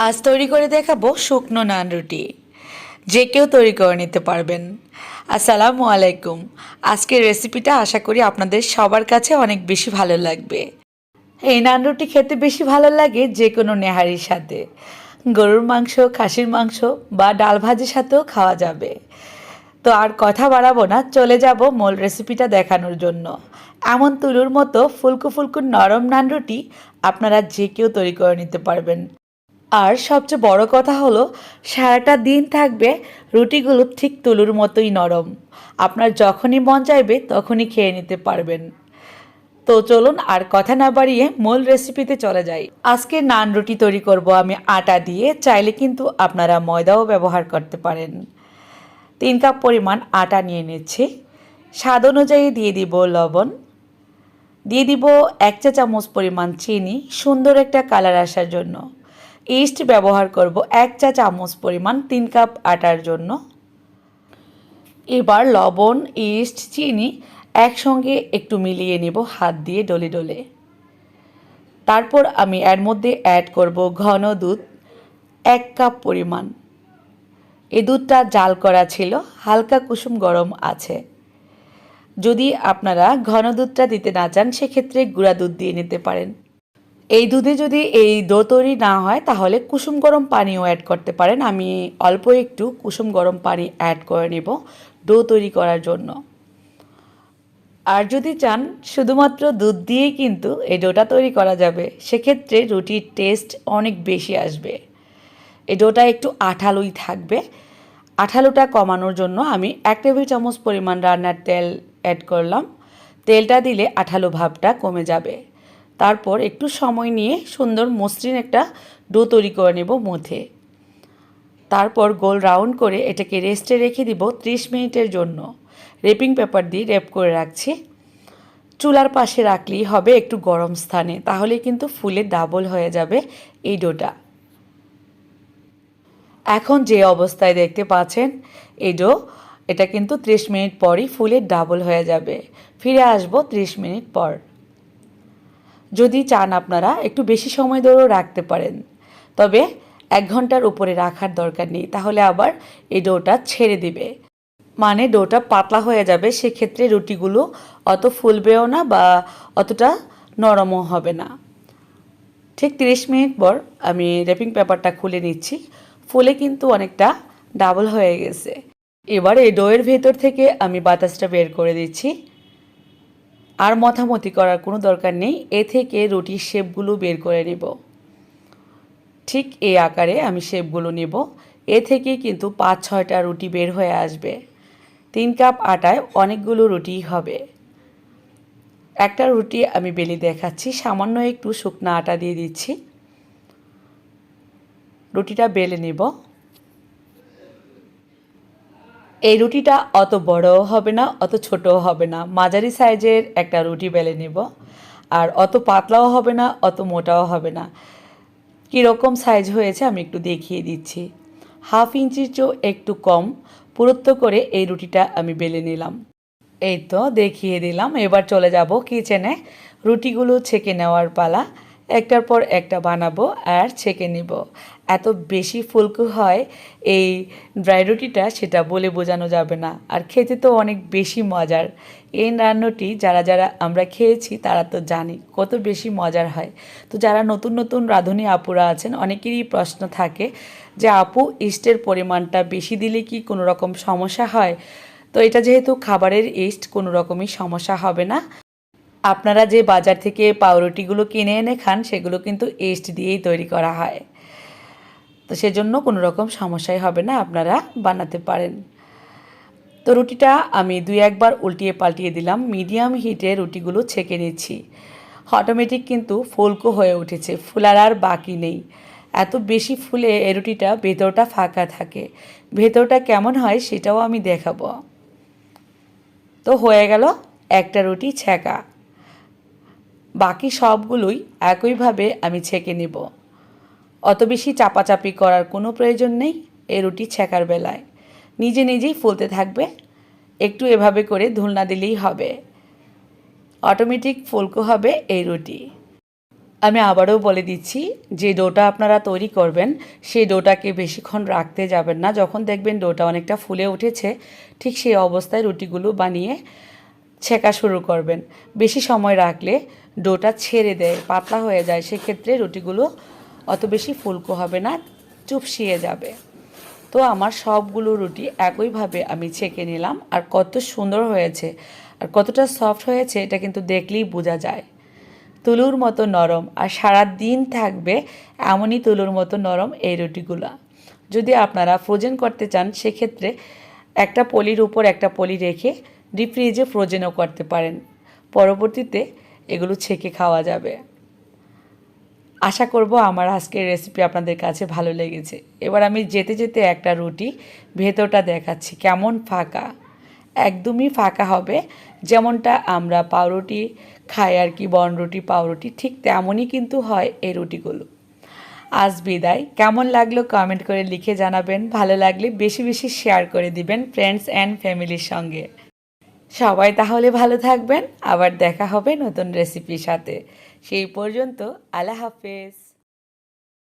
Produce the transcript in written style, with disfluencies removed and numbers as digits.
আজ তৈরি করে দেখাবো শুকনো নান রুটি। যে কেউ তৈরি করে নিতে পারবেন। আসসালামু আলাইকুম। আজকের রেসিপিটা আশা করি আপনাদের সবার কাছে অনেক বেশি ভালো লাগবে। এই নান রুটি খেতে বেশি ভালো লাগে যে কোনো নেহারির সাথে। গরুর মাংস, খাসির মাংস বা ডাল ভাজির সাথেও খাওয়া যাবে। তো আর কথা বাড়াবো না, চলে যাব মূল রেসিপিটা দেখানোর জন্য। এমন তুলোর মতো ফুলকো ফুলকো নরম নান রুটি আপনারা যে কেউ তৈরি করে নিতে পারবেন। আর সবচেয়ে বড় কথা হলো সারাটা দিন থাকবে রুটিগুলো ঠিক তুলোর মতোই নরম। আপনার যখনই মন চাইবে তখনই খেয়ে নিতে পারবেন। তো চলুন আর কথা না বাড়িয়ে মূল রেসিপিতে চলে যাই। আজকে নান রুটি তৈরি করব আমি আটা দিয়ে, চাইলে কিন্তু আপনারা ময়দাও ব্যবহার করতে পারেন। 3 কাপ পরিমাণ আটা নিয়ে নিচ্ছি। স্বাদ অনুযায়ী দিয়ে দিব লবণ, দিয়ে দিব 1 চা চামচ পরিমাণ চিনি সুন্দর একটা কালার আসার জন্য। ইস্ট ব্যবহার করব 1 চা চামচ পরিমাণ 3 কাপ আটার জন্য। এবার লবণ, ইস্ট, চিনি একসঙ্গে একটু মিলিয়ে নেব হাত দিয়ে ডলে ডলে। তারপর আমি এর মধ্যে অ্যাড করব ঘন দুধ 1 কাপ পরিমাণ। এই দুধটা জাল করা ছিল, হালকা কুসুম গরম আছে। যদি আপনারা ঘন দুধটা দিতে না চান সেক্ষেত্রে গুঁড়া দুধ দিয়ে নিতে পারেন। এই দুধে যদি এই ডো তৈরি না হয় তাহলে কুসুম গরম পানিও অ্যাড করতে পারেন। আমি অল্প একটু কুসুম গরম পানি অ্যাড করে নেব ডো তৈরি করার জন্য। আর যদি চান শুধুমাত্র দুধ দিয়েই কিন্তু এই ডোটা তৈরি করা যাবে, সেক্ষেত্রে রুটির টেস্ট অনেক বেশি আসবে। এই ডোটা একটু আঠালোই থাকবে। আঠালোটা কমানোর জন্য আমি 1 টেবিল চামচ পরিমাণ রান্নার তেল অ্যাড করলাম। তেলটা দিলে আঠালো ভাবটা কমে যাবে। তারপর একটু সময় নিয়ে সুন্দর মসৃণ একটা ডো তৈরি করে নেব মধ্যে। তারপর গোল রাউন্ড করে এটাকে রেস্টে রেখে দিব 30 মিনিটের জন্য। রেপিং পেপার দিয়ে র্যাপ করে রাখছি। চুলার পাশে রাখলেই হবে একটু গরম স্থানে, তাহলে কিন্তু ফুলে ডাবল হয়ে যাবে এই ডোটা। এখন যে অবস্থায় দেখতে পাচ্ছেন এই ডো, এটা কিন্তু 30 মিনিট পরই ফুলে ডাবল হয়ে যাবে। ফিরে আসব 30 মিনিট পর। যদি চান আপনারা একটু বেশি সময় ধরেও রাখতে পারেন, তবে 1 ঘন্টার উপরে রাখার দরকার নেই, তাহলে আবার এই ডোটা ছেড়ে দিবে, মানে ডোটা পাতলা হয়ে যাবে। সেক্ষেত্রে রুটিগুলো অত ফুলবেও না বা অতটা নরমও হবে না। ঠিক 30 মিনিট পর আমি র্যাপিং পেপারটা খুলে নিচ্ছি। ফুলে কিন্তু অনেকটা ডাবল হয়ে গেছে। এবার এই ডোয়ের ভেতর থেকে আমি বাতাসটা বের করে দিচ্ছি। আর মথামতি করার কোনো দরকার নেই, এ থেকে রুটির শেপগুলো বের করে নেব। ঠিক এই আকারে আমি শেপগুলো নেব। এ থেকে কিন্তু 5-6টা রুটি বের হয়ে আসবে। 3 কাপ আটায় অনেকগুলো রুটি হবে। একটা রুটি আমি বেলে দেখাচ্ছি। সামান্য একটু শুকনো আটা দিয়ে দিচ্ছি। রুটিটা বেলে নেব। এই রুটিটা অত বড়ও হবে না, অত ছোটও হবে না, মাঝারি সাইজের একটা রুটি বেলে নেব। আর অত পাতলাও হবে না, অত মোটাও হবে না। কীরকম সাইজ হয়েছে আমি একটু দেখিয়ে দিচ্ছি। 1/2 ইঞ্চির চেয়েও একটু কম পুরুত্ব করে এই রুটিটা আমি বেলে নিলাম। এই তো দেখিয়ে দিলাম। এবার চলে যাব কিচেনে। রুটিগুলো ছেঁকে নেওয়ার পালা। একটার পর একটা বানাবো আর ছেঁকে নিব। এত বেশি ফুলকো হয় এই ড্রাই রুটিটা, সেটা বলে বোঝানো যাবে না। আর খেতে তো অনেক বেশি মজার। এই রান্নাটি যারা যারা আমরা খেয়েছি তারা তো জানি কত বেশি মজার হয়। তো যারা নতুন নতুন রাঁধুনি আপুরা আছেন, অনেকেরই প্রশ্ন থাকে যে আপু ইস্টের পরিমাণটা বেশি দিলে কি কোনো রকম সমস্যা হয়? তো এটা যেহেতু খাবারের ইস্ট, কোনো রকমই সমস্যা হবে না। আপনারা যে বাজার থেকে পাউরুটিগুলো কিনে এনে খান সেগুলো কিন্তু ইস্ট দিয়েই তৈরি করা হয়। তো সেজন্য কোনো রকম সমস্যাই হবে না, আপনারা বানাতে পারেন। তো রুটিটা আমি 2-1 বার উল্টিয়ে পাল্টিয়ে দিলাম। মিডিয়াম হিটে রুটিগুলো ছেঁকে নিচ্ছি। অটোমেটিক কিন্তু ফুলকো হয়ে উঠেছে, ফুলার আর বাকি নেই। এত বেশি ফুলে এই রুটিটা ভেতরটা ফাঁকা থাকে। ভেতরটা কেমন হয় সেটাও আমি দেখাবো। তো হয়ে গেল একটা রুটি ছেঁকা। বাকি সবগুলোই একইভাবে আমি ছেঁকে নেব। অত বেশি চাপাচাপি করার কোনো প্রয়োজন নেই এই রুটি ছেঁকার বেলায়। নিজে নিজেই ফুলতে থাকবে। একটু এভাবে করে ধুলনা দিলেই হবে, অটোমেটিক ফুলকো হবে এই রুটি। আমি আবারও বলে দিচ্ছি, যে ডোটা আপনারা তৈরি করবেন সেই ডোটাকে বেশিক্ষণ রাখতে যাবেন না। যখন দেখবেন ডোটা অনেকটা ফুলে উঠেছে, ঠিক সেই অবস্থায় রুটিগুলো বানিয়ে ছেঁকা শুরু করবেন। বেশি সময় রাখলে ডোটা ছেড়ে দেয়, পাতলা হয়ে যায়, সেক্ষেত্রে রুটিগুলো অত বেশি ফুলকো হবে না, চুপসিয়ে যাবে। তো আমার সবগুলো রুটি একইভাবে আমি ছেঁকে নিলাম। আর কত সুন্দর হয়েছে আর কতটা সফট হয়েছে এটা কিন্তু দেখলেই বোঝা যায়। তুলুর মতো নরম, আর সারা দিন থাকবে এমনই তুলুর মতো নরম এই রুটিগুলো। যদি আপনারা ফ্রোজেন করতে চান সেক্ষেত্রে একটা পলির উপর একটা পলি রেখে ডিপ ফ্রিজে ফ্রোজেনও করতে পারেন। পরবর্তীতে এগুলো ছেঁকে খাওয়া যাবে। আশা করব আমার আজকের রেসিপি আপনাদের কাছে ভালো লেগেছে। এবার আমি যেতে যেতে একটা রুটি ভেতরটা দেখাচ্ছি কেমন ফাঁকা, একদমই ফাঁকা হবে, যেমনটা আমরা পাউরুটি খাই আর কি, বনরুটি পাউরুটি, ঠিক তেমনই কিন্তু হয় এই রুটিগুলো। আজ বিদায়। কেমন লাগলো কমেন্ট করে লিখে জানাবেন। ভালো লাগলে বেশি বেশি শেয়ার করে দিবেন ফ্রেন্ডস অ্যান্ড ফ্যামিলির সঙ্গে। সবাই তাহলে ভালো থাকবেন, আবার দেখা হবে নতুন রেসিপির সাথে। সেই পর্যন্ত আল্লাহ হাফেজ।